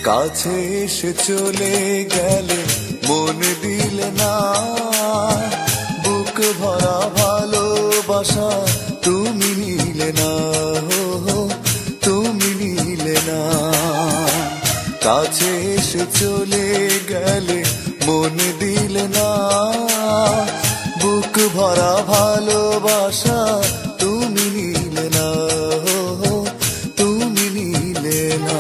কাছে এসে চলে গেলে মন দিলে না, বুক ভরা ভালোবাসা তুমি নিলে না, তুমি নিলে না। কাছে এসে চলে গেলে মন দিলে না, বুক ভরা ভালোবাসা তুমি নিলে না, তুমি নিলে না।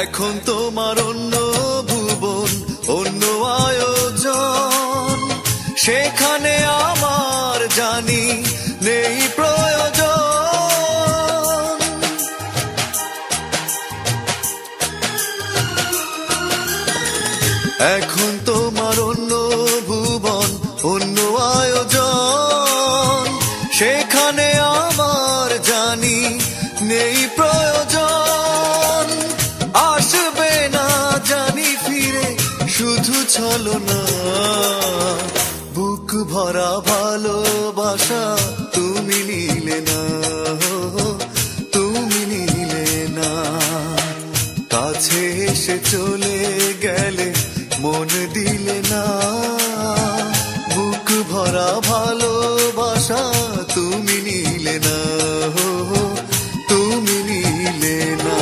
এখন তোমার অন্য ভুবন, অন্য আয়োজন, সেখানে আমার জানি নেই প্রয়োজন। এখন তোমার অন্য ভুবন, অন্য আয়োজন, সেখানে আমার জানি নেই প্রয়োজন। আসবে না জানি ফিরে শুধু ছলনা, বুক ভরা ভালোবাসা তুমি নিলে না, তুমি নিলে না। কাছে এসে চলে গেলে মন দিলে না, বুক ভরা ভালোবাসা তুমি নিলে না, তুমি নিলে না।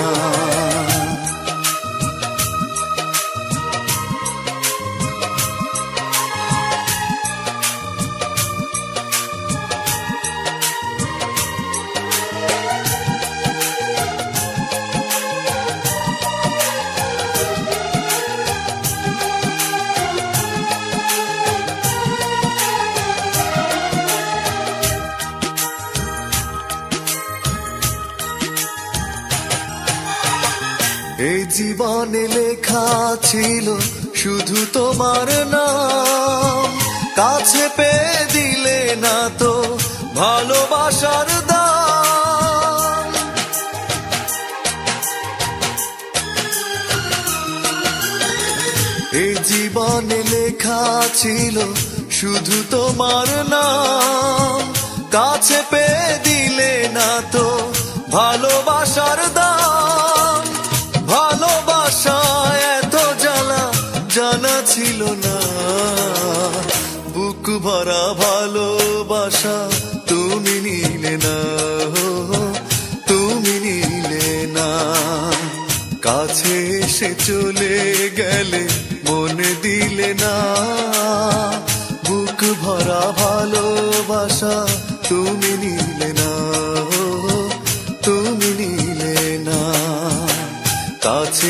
এই জীবনে লেখা ছিল শুধু তোমার নাম, কাছে পেয়ে দিলে না তো ভালোবাসার দাম। এই জীবনে লেখা ছিল শুধু তোমার নাম, কাছে পেয়ে দিলে না তো ভালোবাসার দাম। ভালোবাসা এত জ্বালা জানা ছিল না, বুক ভরা ভালোবাসা তুমি নিলে না, তুমি নিলে না। কাছে এসে চলে গেলে মন দিলে না, বুক ভরা ভালোবাসা তুমি নিলে না, তুমি নিলে না। কাছে